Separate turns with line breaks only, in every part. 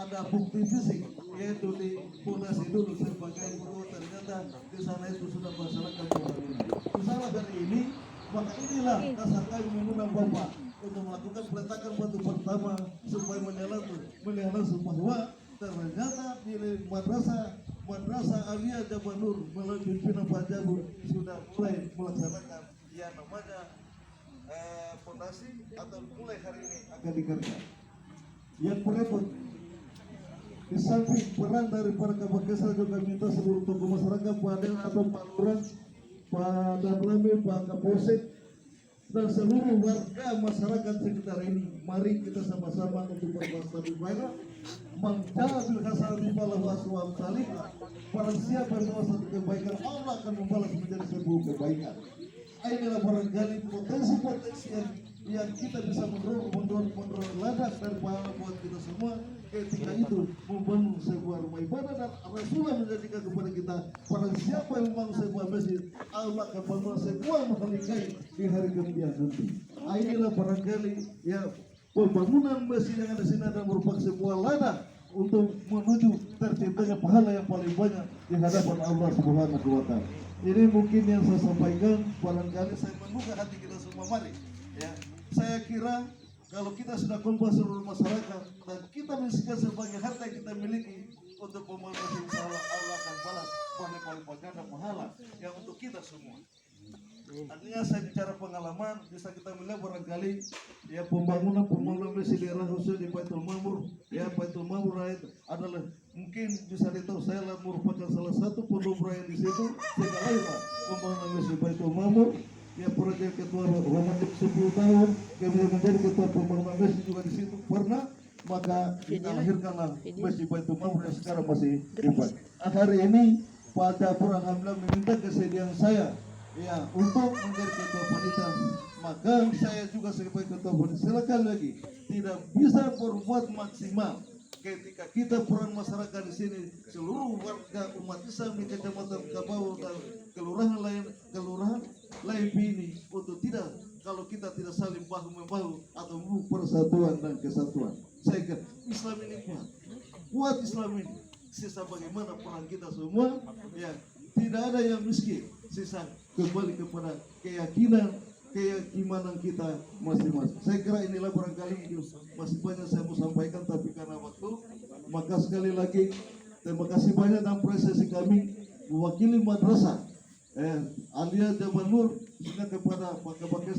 ada bukti fisik yaitu di pondasi dulu sebagai bahwa ternyata di sana itu sudah melaksanakan pembangunan. Bersama hari ini, maka inilah dasar kami mengundang Bapak untuk melakukan peletakan batu pertama supaya melihara bahwa ternyata di Madrasah Aliyah Jabal Nur melalui pimpinan Pak Jabur sudah mulai melaksanakan yang namanya fondasi atau mulai hari ini akan dikerjakan. Yang berikut, di samping peran dari para Kapolres juga minta seluruh tokoh masyarakat, Pak Den atau Pak Lurah, Pak Danlame, Pak Kapolsek, dan seluruh warga masyarakat sekitar ini, mari kita sama-sama untuk berbahasa lebih baik, menjaga hasanah di bawah waswam salih. Barang siapa yang membawa satu kebaikan, Allah akan membalas menjadi sebuah kebaikan. Inilah barangkali potensi-potensi yang kita bisa mendorong ladak dari pahala buat kita semua ketika itu membangun sebuah rumah ibadah, dan Rasulullah menjadikan kepada kita barang siapa yang membangun sebuah masjid, Allah akan membangun sebuah mahligai di hari kemudian nanti. Inilah barangkali ya pembangunan masjid yang ada di sini adalah merupakan sebuah ladak untuk menuju terciptanya pahala yang paling banyak di hadapan Allah Subhanahu wa Ta'ala. Ini mungkin yang saya sampaikan, barangkali saya menduga hati kita semua, mari ya. Saya kira kalau kita sudah kumpul seluruh masyarakat dan kita menyaksikan sebagai harta yang kita miliki untuk pembangunan, insya Allah Allah akan balas paling ganda pahala yang untuk kita semua. Artinya saya bicara pengalaman, bisa kita melihat barangkali ya pembangunan masjid di daerah khusus di Baitul Ma'mur, ya Baitul Ma'mur adalah mungkin bisa ditahu saya merupakan salah satu pondok yang di situ sehingga lahirlah pembangunan masjid Baitul Ma'mur. Ya proyek ketua Ramadan 10 tahun, kemudian menjadi ketua pembangunan masjid juga di situ pernah, maka kita lahirkanlah masjid Baitul Ma'mur yang sekarang masih dipakai. Hari ini Pak Jafar alhamdulillah meminta kesediaan saya ya untuk menjadi ketua panitia, maka saya juga sebagai ketua panitia silakan lagi tidak bisa berbuat maksimal ketika kita peran masyarakat di sini, seluruh warga umat Islam di Kecamatan Kabau dan kelurahan lain ini untuk tidak, kalau kita tidak saling bahu membahu atau persatuan dan kesatuan. Saya kira Islam ini kuat Islam ini. Sisa bagaimana peran kita semua ya, tidak ada yang miskin, sisa kembali kepada keimanan kita masing-masing. Saya kira inilah barangkali masih banyak saya mau sampaikan, tapi karena waktu, maka sekali lagi terima kasih banyak dan apresiasi kami mewakili madrasah Aliyah Jabal Nur juga kepada Pak Kapolres,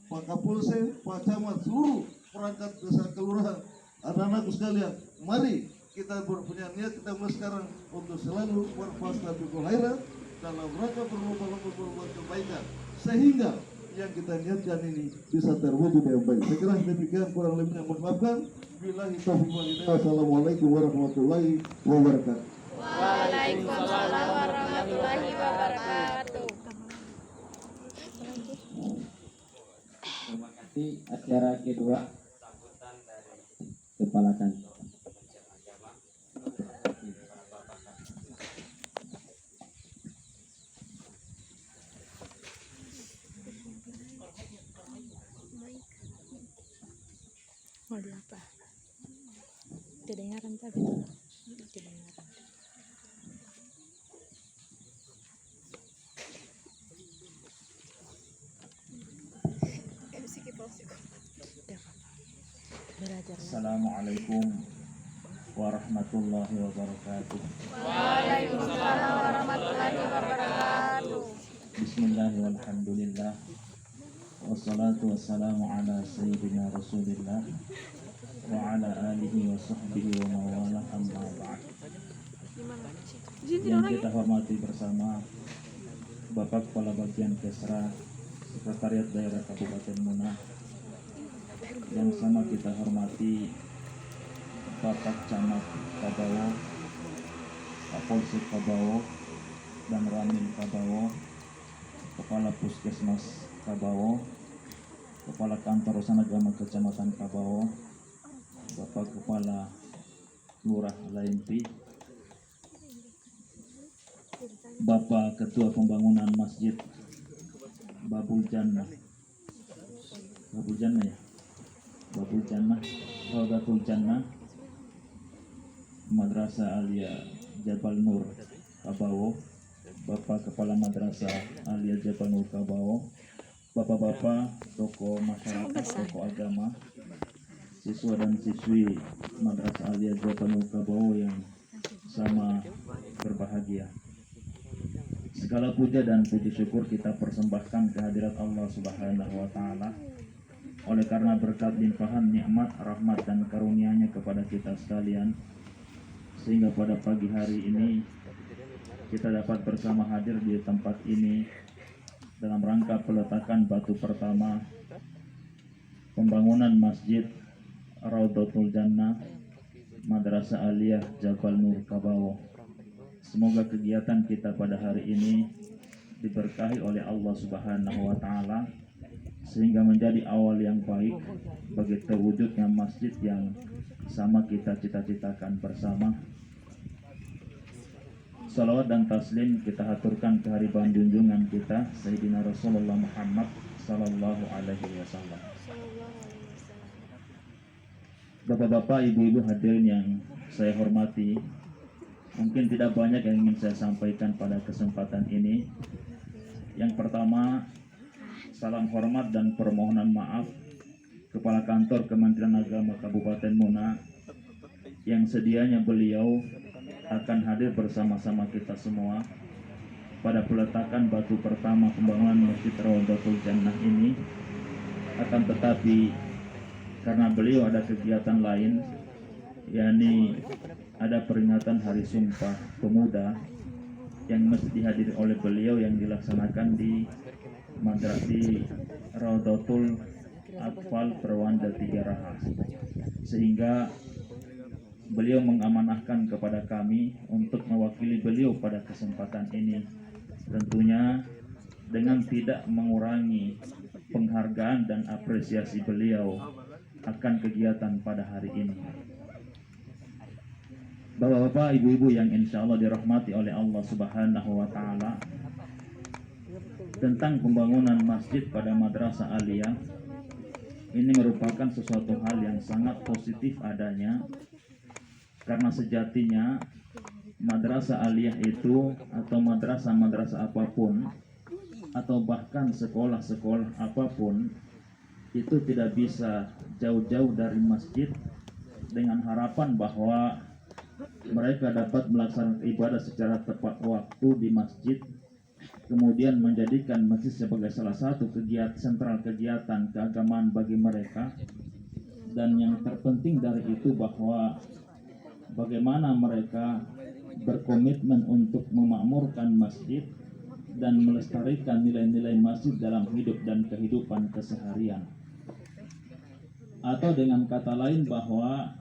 Pak Kapolsek, Pak Camat, seluruh perangkat desa kelurahan, anak-anakku sekalian, mari kita berpunya niat kita mulai sekarang untuk selalu berfastabiqul khairat dalam rangka berbuat kebaikan sehingga yang kita niatkan ini bisa terwujud dengan baik. Saya kira demikian, kurang lebihnya maafkan. Billahi taufiq wal hidayah. Wassalamualaikum warahmatullahi wabarakatuh.
Waalaikumsalam warahmatullahi wabarakatuh.
Terima kasih. Acara kedua sambutan dari Kepala Kantor.
Waduh apa? Kedengaran tadi? Kedengaran.
Assalamualaikum warahmatullahi wabarakatuh.
Waalaikumsalam warahmatullahi wabarakatuh.
Bismillahirrahmanirrahim. Alhamdulillah. Wassalatu wassalamu ala sayyidina Rasulillah wa ala alihi wa sahbihi wa mawala amma ba'd. Yang kita hormati bersama Bapak Kepala Bagian Kesra Sekretariat Daerah Kabupaten Muna, yang sama kita hormati Bapak Camat Kabawo, Kapolsek Kabawo, dan Ramil Kabawo, Kepala Puskesmas Kabawo, Kepala Kantor Urusan Agama Kecamatan Kabawo, Bapak Kepala Lurah Laimpi, Bapak Ketua Pembangunan Masjid Babul Jannah Rodatul Jannah, Madrasah Alia Jabal Nur Kabawo, Bapak Kepala Madrasah Alia Jabal Nur Kabawo, Bapak-bapak, tokoh masyarakat, tokoh agama, siswa dan siswi Madrasah Alia Jabal Nur Kabawo yang sama berbahagia. Segala puja dan puji syukur kita persembahkan kehadirat Allah Subhanahu wa Ta'ala oleh karena berkat limpahan nikmat, rahmat dan karunia-Nya kepada kita sekalian, sehingga pada pagi hari ini kita dapat bersama hadir di tempat ini dalam rangka peletakan batu pertama pembangunan Masjid Raudhatul Jannah Madrasah Aliyah Jabal Nur Kabawo. Semoga kegiatan kita pada hari ini diberkahi oleh Allah Subhanahu wa Ta'ala sehingga menjadi awal yang baik bagi terwujudnya masjid yang sama kita cita-citakan bersama. Salawat dan taslim kita haturkan kehadiran junjungan kita Sayyidina Rasulullah Muhammad sallallahu alaihi wasallam. Bapak-bapak, ibu-ibu hadirin yang saya hormati, mungkin tidak banyak yang ingin saya sampaikan pada kesempatan ini. Yang pertama, salam hormat dan permohonan maaf Kepala Kantor Kementerian Agama Kabupaten Muna yang sedianya beliau akan hadir bersama-sama kita semua pada peletakan batu pertama pembangunan Masjid Raudhatul Jannah ini. Akan tetapi karena beliau ada kegiatan lain, yakni ada peringatan Hari Sumpah Pemuda yang mesti dihadiri oleh beliau yang dilaksanakan di Raudhatul Atfal Perwanda Tiga Raha, sehingga beliau mengamanahkan kepada kami untuk mewakili beliau pada kesempatan ini, tentunya dengan tidak mengurangi penghargaan dan apresiasi beliau akan kegiatan pada hari ini. Bapak-bapak, ibu-ibu yang insya Allah dirahmati oleh Allah Subhanahu wa Ta'ala, tentang pembangunan masjid pada Madrasah Aliyah ini merupakan sesuatu hal yang sangat positif adanya, karena sejatinya Madrasah Aliyah itu atau madrasah-madrasah apapun atau bahkan sekolah-sekolah apapun itu tidak bisa jauh-jauh dari masjid dengan harapan bahwa mereka dapat melaksanakan ibadah secara tepat waktu di masjid, kemudian menjadikan masjid sebagai salah satu sentral kegiatan keagamaan bagi mereka. Dan yang terpenting dari itu bahwa bagaimana mereka berkomitmen untuk memakmurkan masjid dan melestarikan nilai-nilai masjid dalam hidup dan kehidupan keseharian. Atau dengan kata lain bahwa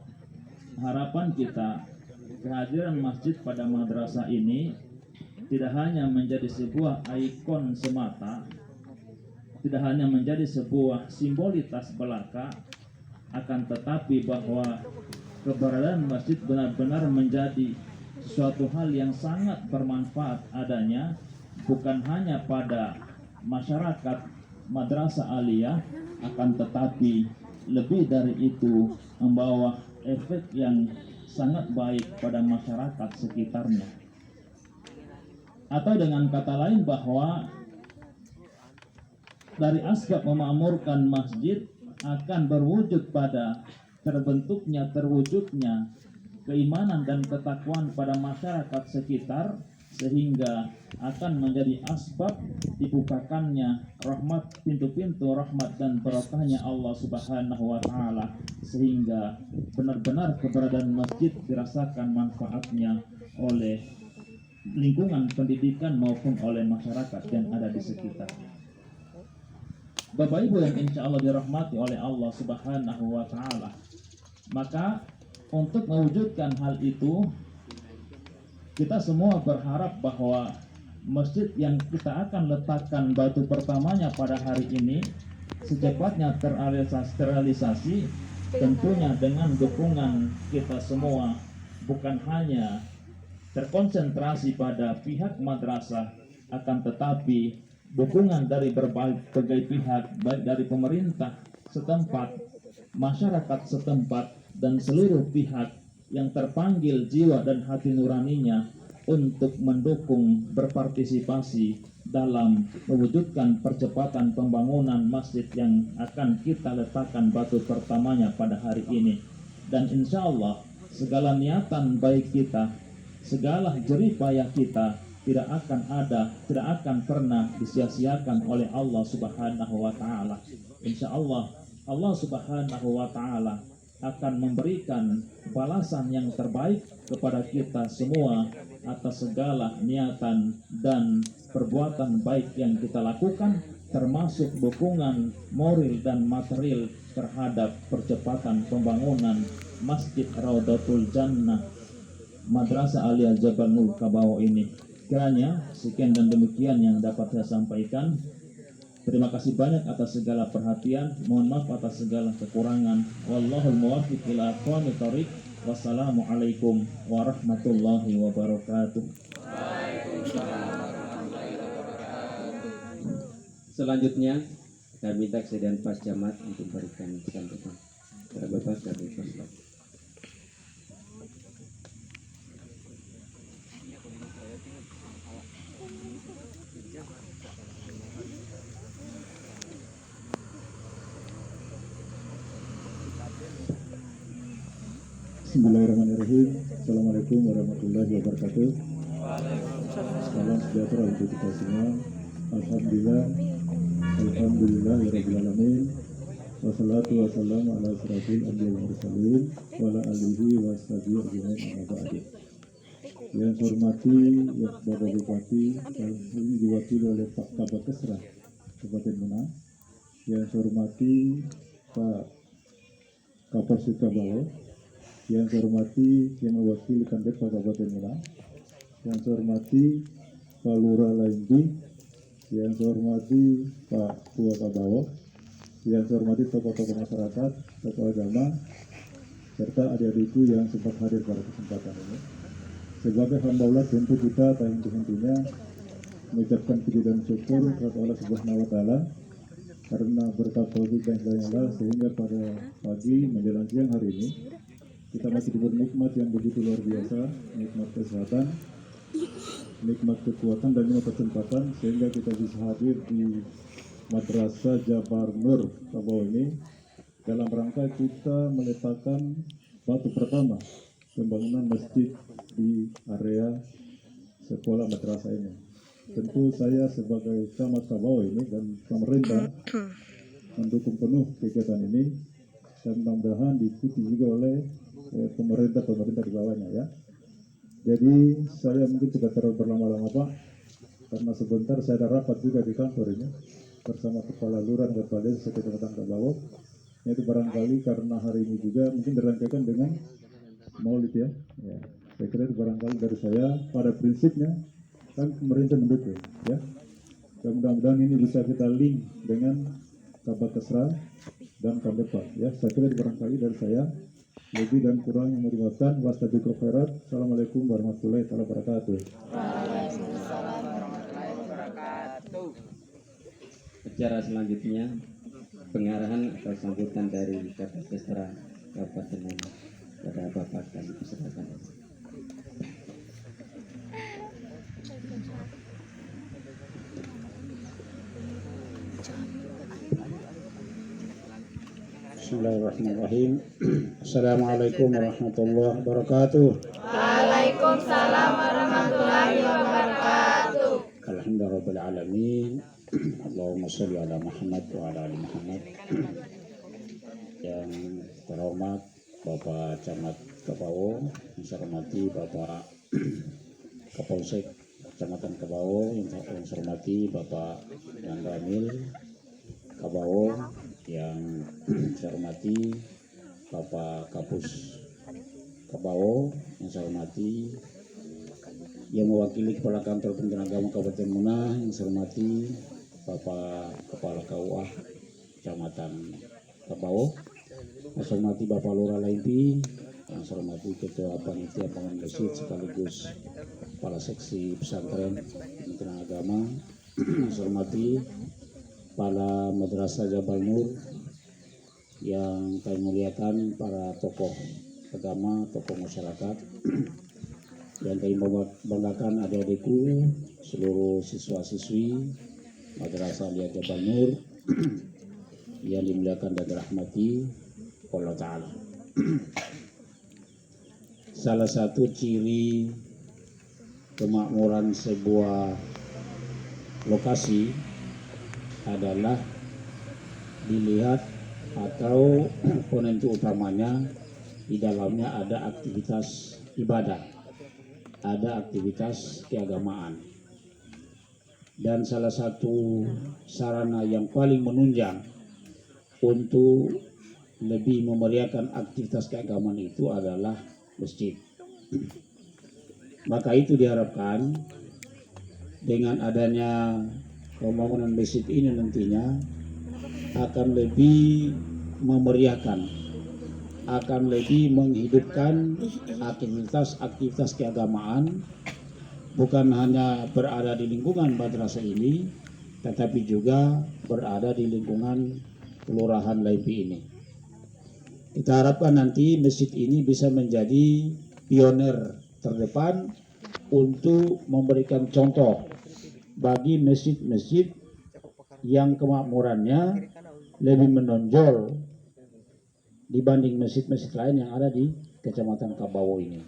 harapan kita kehadiran masjid pada madrasah ini tidak hanya menjadi sebuah ikon semata, tidak hanya menjadi sebuah simbolitas belaka, akan tetapi bahwa keberadaan masjid benar-benar menjadi sesuatu hal yang sangat bermanfaat adanya, bukan hanya pada masyarakat Madrasah Aliyah, akan tetapi lebih dari itu membawa efek yang sangat baik pada masyarakat sekitarnya. Atau dengan kata lain bahwa dari asbab memakmurkan masjid akan berwujud pada terwujudnya keimanan dan ketakwaan pada masyarakat sekitar, sehingga akan menjadi asbab dibukakannya rahmat, pintu-pintu rahmat dan barokahnya Allah Subhanahu wa Ta'ala, sehingga benar-benar keberadaan masjid dirasakan manfaatnya oleh lingkungan pendidikan maupun oleh masyarakat yang ada di sekitar. Bapak Ibu yang insya Allah dirahmati oleh Allah Subhanahu wa Ta'ala, maka untuk mewujudkan hal itu, kita semua berharap bahwa masjid yang kita akan letakkan batu pertamanya pada hari ini secepatnya terrealisasi, tentunya dengan dukungan kita semua, bukan hanya terkonsentrasi pada pihak madrasah, akan tetapi dukungan dari berbagai pihak, baik dari pemerintah setempat, masyarakat setempat, dan seluruh pihak yang terpanggil jiwa dan hati nuraninya untuk mendukung berpartisipasi dalam mewujudkan percepatan pembangunan masjid yang akan kita letakkan batu pertamanya pada hari ini. Dan insya Allah segala niatan baik kita, segala jerih payah kita tidak akan pernah disia-siakan oleh Allah Subhanahu wa taala. Insya Allah Allah Subhanahu wa taala akan memberikan balasan yang terbaik kepada kita semua atas segala niatan dan perbuatan baik yang kita lakukan, termasuk dukungan moral dan material terhadap percepatan pembangunan Masjid Raudatul Jannah Madrasah Aliyah Jabal Nur Kabawo ini. Kiranya sekian dan demikian yang dapat saya sampaikan. Terima kasih banyak atas segala perhatian. Mohon maaf atas segala kekurangan. Wallahul muwaffiq ila aqwamit thoriq. Wassalamualaikum warahmatullahi wabarakatuh.
Selanjutnya kami minta kesediaan Pas Camat untuk memberikan sambutan. Bapak kami persilakan.
Bismillahirrahmanirrahim. Assalamualaikum warahmatullahi wabarakatuh. Salam sejahtera untuk kita semua. Alhamdulillah rabbil alamin. Wassalatu wassalamu ala asyrafil anbiya'i wal mursalin wa ala alihi washabihi ajmain amma ba'du. Yang saya hormati Bapak Bupati, ini diwakili oleh Pak Kabak Kesra Kabupaten Muna. Yang saya hormati Pak Kapolsek Kabawo. Yang saya hormati yang mewakili Kandet Kabupaten Muna, yang saya hormati Pak Lurah Laindi, yang saya hormati Pak Tua Kabawo, yang saya hormati tokoh-tokoh masyarakat, tokoh agama, serta adik-adikku yang sempat hadir pada kesempatan ini. Sebagai hamba Allah tentu kita tak henti-hentinya mengucapkan puji dan syukur kepada Allah Subhanahu wa taala karena berkat taufik dan hidayah sehingga pada pagi menjelang siang hari ini kita masih diberi nikmat yang begitu luar biasa, nikmat kesehatan, nikmat kekuatan dan nikmat kesempatan sehingga kita bisa hadir di Madrasah Jabal Nur Kabawo ini dalam rangka kita meletakkan batu pertama pembangunan masjid di area sekolah madrasah ini. Tentu saya sebagai camat Kabawo ini dan pemerintah mendukung penuh kegiatan ini dan mudah-mudahan diikuti juga oleh pemerintah di bawahnya ya. Jadi saya mungkin tidak terlalu berlama-lama Pak, karena sebentar saya ada rapat juga di kantor ini bersama Kepala Lurah dan Kepala Desa Kecamatan Kabawo. Itu barangkali karena hari ini juga mungkin dirangkaikan dengan Maulid ya. Saya kira itu barangkali dari saya pada prinsipnya kan pemerintah mendukung ya. Dan mudah-mudahan ini bisa kita link dengan Kabak Kesra dan Kabdepak ya. Saya kira itu barangkali dari saya. Lebih dan kurang yang dimaafkan. Wastabiqul khairat. Assalamualaikum warahmatullahi wabarakatuh.
Waalaikumsalam warahmatullahi wabarakatuh.
Acara selanjutnya pengarahan atau sambutan dari Kabak Kesra Kabupaten Muna pada Bapak kami persilakan.
Bismillahirrahmanirrahim. Assalamualaikum warahmatullahi wabarakatuh.
Waalaikumsalam warahmatullahi wabarakatuh.
Alhamdulillahirabbil alamin. Allahumma sholli ala Muhammad wa ala ali Muhammad. Yang terhormat Bapak Camat Kabawo, yang saya hormati Bapak Kapolsek Kecamatan Kabawo, yang saya hormati Bapak Dan Ramil Kabawo, yang saya hormati Bapak Kapus Kabawo, yang saya hormati yang mewakili Kepala Kantor Pimpinan Agama Kabupaten Muna, yang saya hormati Bapak Kepala KUA Kecamatan Kabawo, yang saya hormati Bapak Lurah Laindi, yang saya hormati Ketua Panitia Bangun Masjid sekaligus Kepala Seksi Pesantren Pimpinan Agama, yang saya hormati Kepala Madrasah Jabal Nur, yang kami muliakan para tokoh
agama, tokoh masyarakat. Yang kami banggakan adik-adikku, seluruh siswa-siswi Madrasah Aliyah Jabal Nur yang dimuliakan dan dirahmati Allah Ta'ala. Salah satu ciri kemakmuran sebuah lokasi adalah dilihat atau penentu utamanya di dalamnya ada aktivitas ibadah, ada aktivitas keagamaan. Dan salah satu sarana yang paling menunjang untuk lebih memeriahkan aktivitas keagamaan itu adalah masjid. Maka itu diharapkan dengan adanya pembangunan masjid ini nantinya akan lebih memeriahkan, akan lebih menghidupkan aktivitas-aktivitas keagamaan, bukan hanya berada di lingkungan madrasah ini, tetapi juga berada di lingkungan Kelurahan Laipi ini. Kita harapkan nanti masjid ini bisa menjadi pionir terdepan untuk memberikan contoh bagi masjid-masjid yang kemakmurannya lebih menonjol dibanding masjid-masjid lain yang ada di Kecamatan Kabawo ini.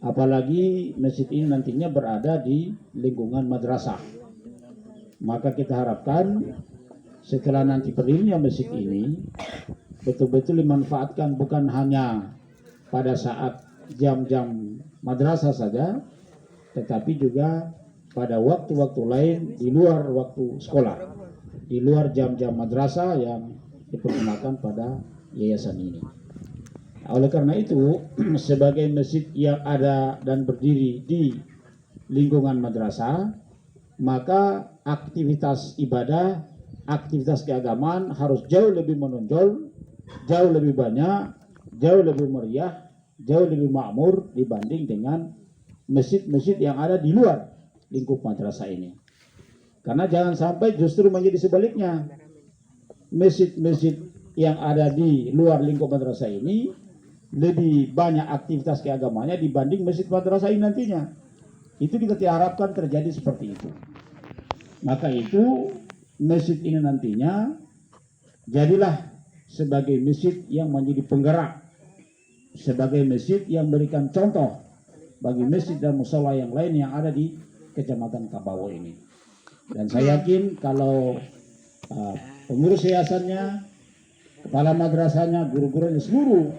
Apalagi masjid ini nantinya berada di lingkungan madrasah. Maka kita harapkan setelah nanti berdirinya masjid ini betul-betul dimanfaatkan bukan hanya pada saat jam-jam madrasah saja, tetapi juga pada waktu-waktu lain di luar waktu sekolah, di luar jam-jam madrasah yang dipergunakan pada yayasan ini. Oleh karena itu, sebagai masjid yang ada dan berdiri di lingkungan madrasah, maka aktivitas ibadah, aktivitas keagamaan harus jauh lebih menonjol, jauh lebih banyak, jauh lebih meriah, jauh lebih makmur dibanding dengan masjid-masjid yang ada di luar lingkup madrasah ini. Karena jangan sampai justru menjadi sebaliknya. Masjid-masjid yang ada di luar lingkup madrasah ini lebih banyak aktivitas keagamanya dibanding masjid madrasah ini nantinya. Itu kita harapkan terjadi seperti itu. Maka itu masjid ini nantinya jadilah sebagai masjid yang menjadi penggerak, sebagai masjid yang memberikan contoh bagi masjid dan mushola yang lain yang ada di Kecamatan Kabawo ini. Dan saya yakin kalau pengurus yayasannya, kepala madrasahnya, guru-gurunya, seluruh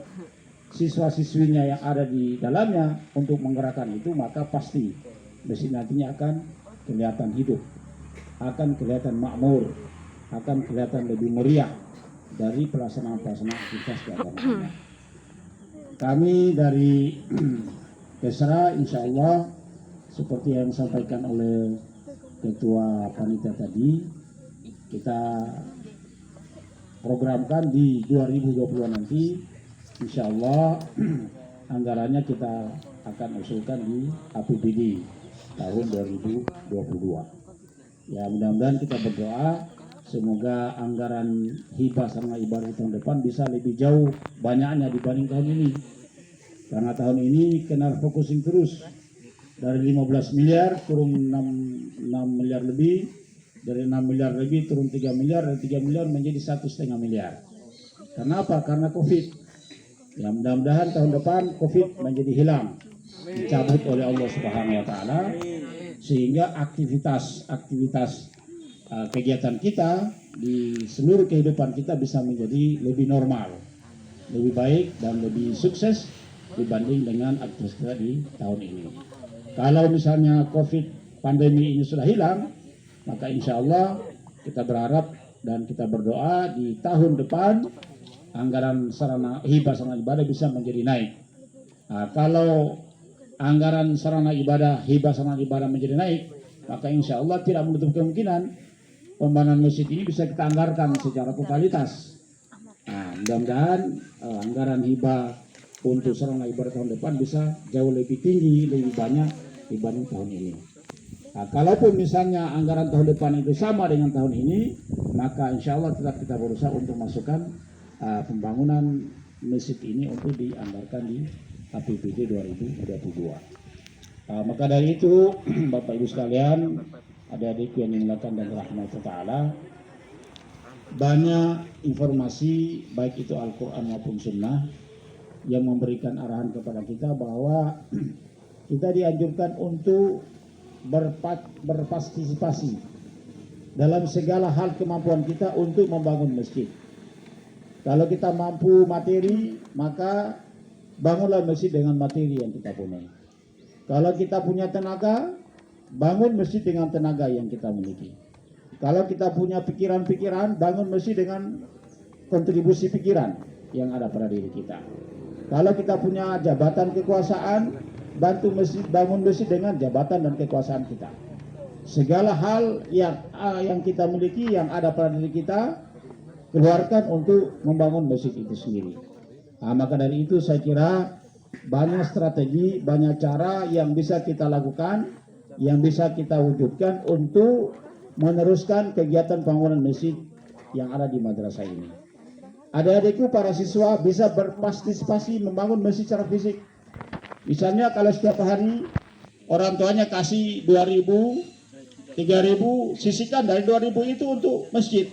siswa-siswinya yang ada di dalamnya untuk menggerakkan itu, maka pasti masjid nantinya akan kelihatan hidup, akan kelihatan makmur, akan kelihatan lebih meriah dari pelaksanaan-pelaksanaan aktivitas keagamaan. Kami dari Kesra insya Allah seperti yang disampaikan oleh Ketua Panitia tadi, kita programkan di 2020 nanti insya Allah anggarannya kita akan usulkan di APBD tahun 2022. Ya, mudah-mudahan kita berdoa semoga anggaran hibah sama ibadah tahun depan bisa lebih jauh banyaknya dibanding tahun ini. Karena tahun ini kena focusing terus dari 15 miliar turun 6 miliar lebih, dari 6 miliar lebih turun 3 miliar, dari 3 miliar menjadi 1,5 miliar. Kenapa? Karena COVID. Ya, mudah-mudahan tahun depan COVID menjadi hilang, dicabut oleh Allah Subhanahu wa Ta'ala, sehingga aktivitas kegiatan kita di seluruh kehidupan kita bisa menjadi lebih normal, lebih baik dan lebih sukses dibanding dengan aktivitas kita di tahun ini. Kalau misalnya COVID pandemi ini sudah hilang, maka insya Allah kita berharap dan kita berdoa di tahun depan anggaran sarana hibah sarana ibadah bisa menjadi naik. Nah, kalau anggaran sarana ibadah hibah sarana ibadah menjadi naik, maka insya Allah tidak menutup kemungkinan pembangunan masjid ini bisa kita anggarkan secara totalitas. Nah, mudah-mudahan anggaran hibah untuk sarana ibadah tahun depan bisa jauh lebih tinggi, lebih banyak dibanding tahun ini. Nah, kalaupun misalnya anggaran tahun depan itu sama dengan tahun ini, maka insya Allah tetap kita berusaha untuk masukkan pembangunan masjid ini untuk dianggarkan di APBD 2022. Maka dari itu Bapak Ibu sekalian, adik-adikku yang dimuliakan dan dirahmati Ta'ala, banyak informasi baik itu Al-Quran maupun Sunnah yang memberikan arahan kepada kita bahwa kita dianjurkan untuk berpartisipasi dalam segala hal kemampuan kita untuk membangun masjid. Kalau kita mampu materi, maka bangunlah masjid dengan materi yang kita punya. Kalau kita punya tenaga, bangun masjid dengan tenaga yang kita miliki. Kalau kita punya pikiran-pikiran, bangun masjid dengan kontribusi pikiran yang ada pada diri kita. Kalau kita punya jabatan kekuasaan, bantu masjid, bangun masjid dengan jabatan dan kekuasaan kita. Segala hal yang kita miliki, yang ada pada diri kita, keluarkan untuk membangun masjid itu sendiri. Maka dari itu saya kira banyak strategi, banyak cara yang bisa kita lakukan, yang bisa kita wujudkan untuk meneruskan kegiatan pembangunan masjid yang ada di madrasah ini. Adik-adikku para siswa bisa berpartisipasi membangun masjid secara fisik. Misalnya kalau setiap hari orang tuanya kasih 2.000, 3.000, sisihkan dari 2.000 itu untuk masjid.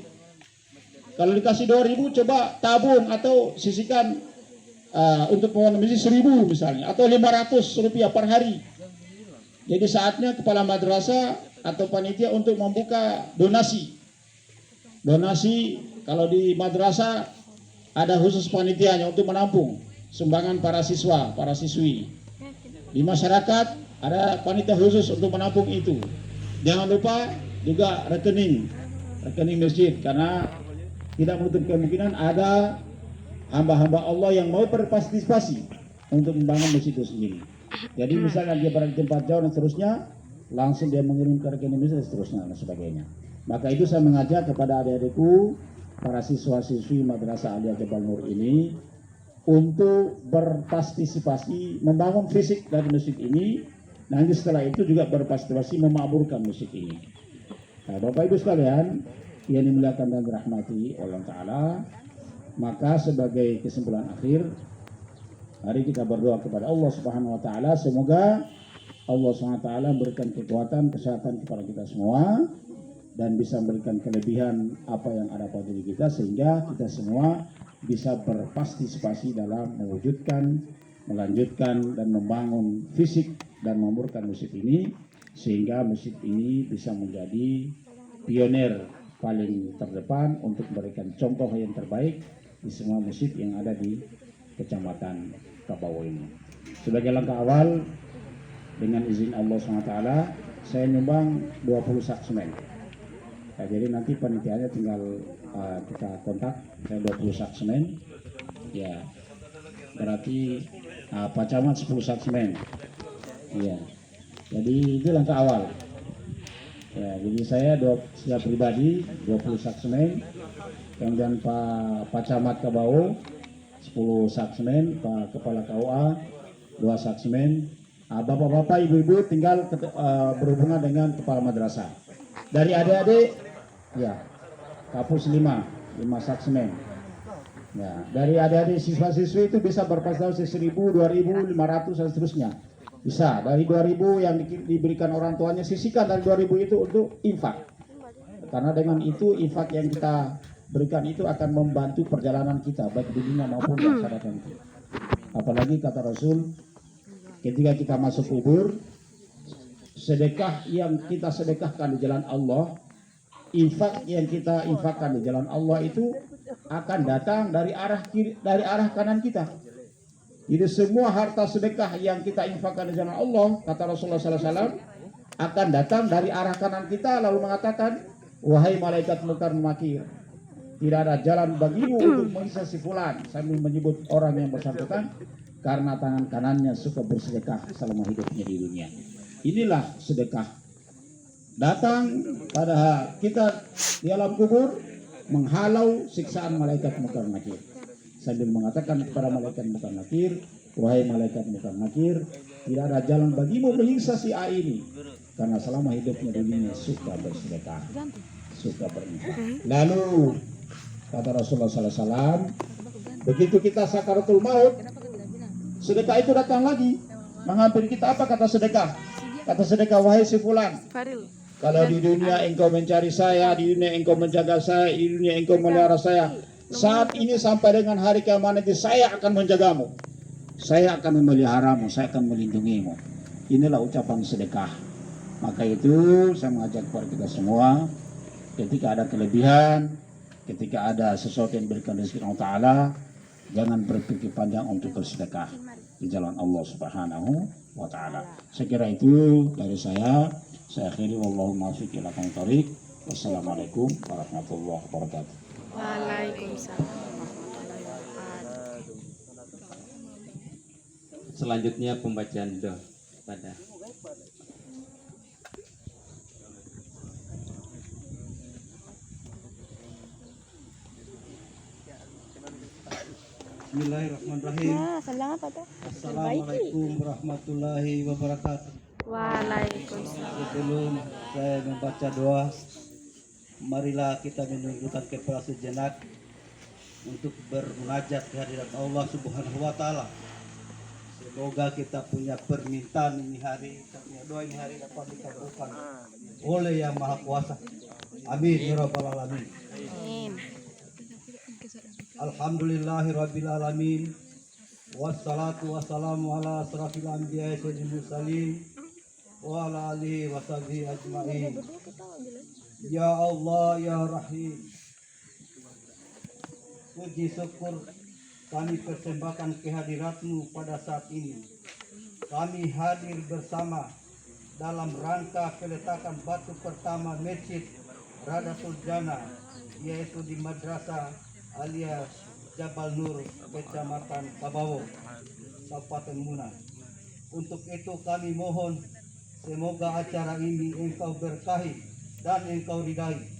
Kalau dikasih 2.000, coba tabung atau sisihkan untuk pembangunan masjid 1.000 misalnya, atau 500 rupiah per hari. Jadi saatnya kepala madrasah atau panitia untuk membuka donasi. Donasi kalau di madrasah ada khusus panitianya untuk menampung sumbangan para siswa, para siswi. Di masyarakat ada panitia khusus untuk menampung itu. Jangan lupa juga rekening masjid, karena tidak menutup kemungkinan ada hamba-hamba Allah yang mau berpartisipasi untuk membangun masjid itu sendiri. Jadi misalnya dia berada di tempat jauh dan seterusnya, langsung dia mengirim ke rekening masjid dan seterusnya dan sebagainya. Maka itu saya mengajak kepada adik-adikku, para siswa-siswi Madrasah Aliyah Jabal Nur ini untuk berpartisipasi membangun fisik dari masjid ini. Nanti setelah itu juga berpartisipasi memakmurkan masjid ini. Nah, Bapak Ibu sekalian yang dimuliakan dan dirahmati Allah Ta'ala, maka sebagai kesimpulan akhir, mari kita berdoa kepada Allah Subhanahu Wa Ta'ala, semoga Allah Subhanahu Wa Ta'ala memberikan kekuatan, kesehatan kepada kita semua, dan bisa memberikan kelebihan apa yang ada pada diri kita, sehingga kita semua bisa berpartisipasi dalam mewujudkan, melanjutkan, dan membangun fisik dan memurkan masjid ini, sehingga masjid ini bisa menjadi pionir paling terdepan untuk memberikan contoh yang terbaik di semua masjid yang ada di Kecamatan Kabawo ini. Sebagai langkah awal, dengan izin Allah SWT, saya nyumbang 20 sak semen. Nah, jadi nanti panitianya tinggal kita kontak, saya 20 sak semen. Ya, berarti Pak Camat 10 sak semen. Ya, jadi itu langkah awal. Ya, jadi saya pribadi 20 sak semen, kemudian Pak Camat Kabawo 10 sak semen, Pak Kepala KUA 2 sak semen. Bapak-bapak, ibu-ibu tinggal berhubungan dengan kepala madrasah. Dari adik-adik, ya, kapus 5 sak semen. Ya, dari adik-adik siswa-siswi itu bisa berpartisipasi 1.000, 2.000, 500 dan seterusnya. Bisa, dari 2.000 yang diberikan orang tuanya, sisihkan dari 2.000 itu untuk infak. Karena dengan itu infak yang kita berikan itu akan membantu perjalanan kita, baik di dunia maupun di akhirat nanti. Apalagi kata Rasul, ketika kita masuk kubur, sedekah yang kita sedekahkan di jalan Allah, infak yang kita infakkan di jalan Allah itu akan datang dari arah kanan kita. Jadi semua harta sedekah yang kita infakkan di jalan Allah, kata Rasulullah SAW, akan datang dari arah kanan kita, lalu mengatakan, wahai malaikat munkar nakir, tidak ada jalan bagimu untuk menghisap si fulan, sambil menyebut orang yang bersangkutan, karena tangan kanannya suka bersedekah selama hidupnya di dunia. Inilah sedekah. Datang pada kita di alam kubur, menghalau siksaan malaikat munkar nakir, sambil mengatakan kepada malaikat munkar nakir, wahai malaikat munkar nakir, tidak ada jalan bagimu menyiksa si A ini, karena selama hidupnya di dunia suka bersedekah, suka berinfak. Lalu kata Rasulullah SAW, Begitu kita sakaratul maut, sedekah itu datang lagi menghampiri kita. Apa kata sedekah? Kata sedekah, wahai si fulan, kalau di dunia engkau mencari saya, di dunia engkau menjaga saya, di dunia engkau melihara saya, saat ini sampai dengan hari kiamat nanti saya akan menjagamu, saya akan memeliharamu, saya akan melindungimu. Inilah ucapan sedekah. Maka itu saya mengajak kepada kita semua, ketika ada kelebihan, ketika ada sesuatu yang diberikan rezeki Allah Ta'ala, jangan berpikir panjang untuk bersedekah di jalan Allah Subhanahu wa Ta'ala. Saya kira itu dari saya akhiri, wallahu muwaffiq ila aqwamit thoriq. Wassalamualaikum warahmatullahi wabarakatuh.
Waalaikumsalam warahmatullahi wabarakatuh.
Selanjutnya pembacaan doa pada
Bismillahirrahmanirrahim. Assalamualaikum warahmatullahi wabarakatuh.
Waalaikumsalam.
Sebelum saya membaca doa, marilah kita menundukkan kepala sejenak untuk bermunajat kehadirat Allah Subhanahu wa Ta'ala. Semoga kita punya permintaan ini hari, kita punya doa ini hari dapat dikabulkan oleh Yang Maha Kuasa. Amin ya rabbal alamin. Alhamdulillahirabbil alamin. Wassalatu wassalamu ala asrafil anbiya'i wal mursalin wa ala alihi wa sahbihi ajma'in. Ya Allah ya Rahim, puji syukur kami persembahkan kehadirat-Mu pada saat ini. Kami hadir bersama dalam rangka peletakan batu pertama Masjid Radatul Jannah, yaitu di Madrasah Alia Jabal Nur, Kecamatan Kabawo, Kabupaten Muna. Untuk itu kami mohon semoga acara ini Engkau berkahi dan Engkau ridai.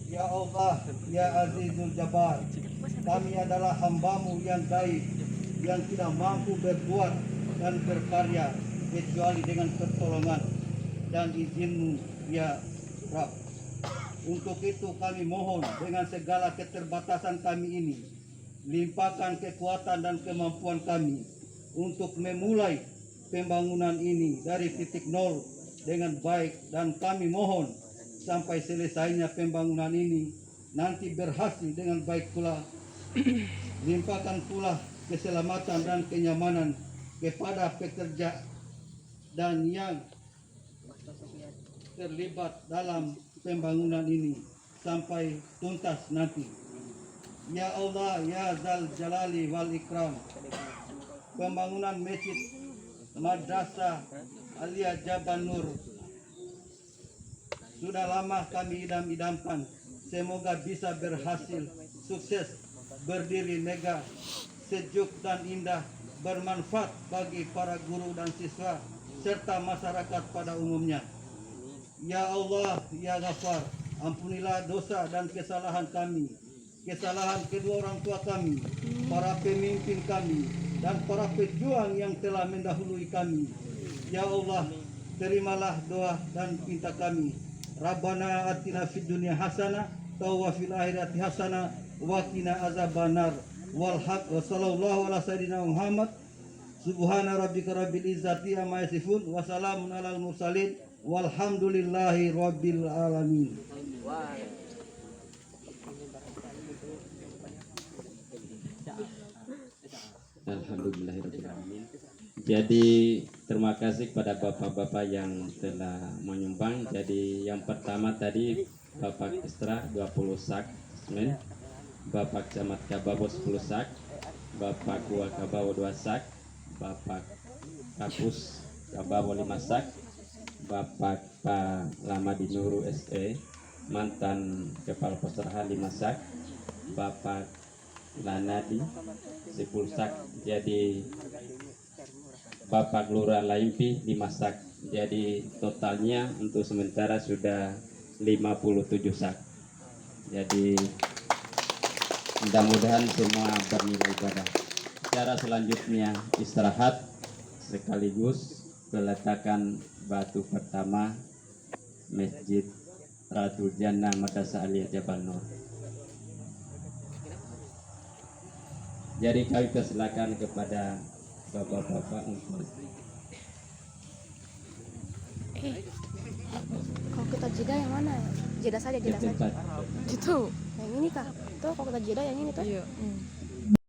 Ya Allah, ya Azizul Jabbar, kami adalah hamba-Mu yang baik, yang tidak mampu berbuat dan berkarya kecuali dengan pertolongan dan izin-Mu, ya Rabb. Untuk itu kami mohon dengan segala keterbatasan kami ini, limpahkan kekuatan dan kemampuan kami untuk memulai pembangunan ini dari titik nol dengan baik, dan kami mohon sampai selesainya pembangunan ini nanti berhasil dengan baik pula. Limpahkan pula keselamatan dan kenyamanan kepada pekerja dan yang terlibat dalam pembangunan ini sampai tuntas nanti. Ya Allah, ya Zal Jalali wal Ikram, pembangunan Masjid Madrasah Alia Jabal Nur sudah lama kami idam-idamkan. Semoga bisa berhasil, sukses, berdiri megah, sejuk dan indah, bermanfaat bagi para guru dan siswa serta masyarakat pada umumnya. Ya Allah, ya Ghafar, ampunilah dosa dan kesalahan kami, kesalahan kedua orang tua kami, para pemimpin kami, dan para pejuang yang telah mendahului kami. Ya Allah, terimalah doa dan pinta kami. Rabbana atina fid dunya hasanah wa fil akhirati hasanah wa qina azabannar. Wal haq wa sallallahu ala sayyidina Muhammad. Subhana rabbika rabbil izzati amma yasifun wa salamun alal mursalin walhamdulillahi rabbil alamin.
Alhamdulillahirrahmanirrahim. Jadi terima kasih kepada bapak-bapak yang telah menyumbang. Jadi yang pertama tadi Bapak Istra 20 sak semen, Bapak Camat Kabawo 10 sak, Bapak Kua Kabawo 2 sak, Bapak Kapus Kabawo 5 sak, Bapak Pak Lamadi Nuru SE mantan Kepala Posraha 5 sak, Bapak Lanadi 10 sak. Jadi Bapak Lurah Laimpi 5 sak. Jadi totalnya untuk sementara sudah 57 sak. Jadi mudah-mudahan semua bernilai ibadah. Cara selanjutnya istirahat sekaligus peletakan batu pertama Masjid Radatul Jannah Madrasah Alia Jabal Nur. Jadi kami persilakan kepada bapak-bapak untuk
Kalau kita jeda yang mana? Jeda saja, jeda saja.
tempat.
Itu. Yang ini kah? Tuh kalau kita jeda yang ini tuh. Iya.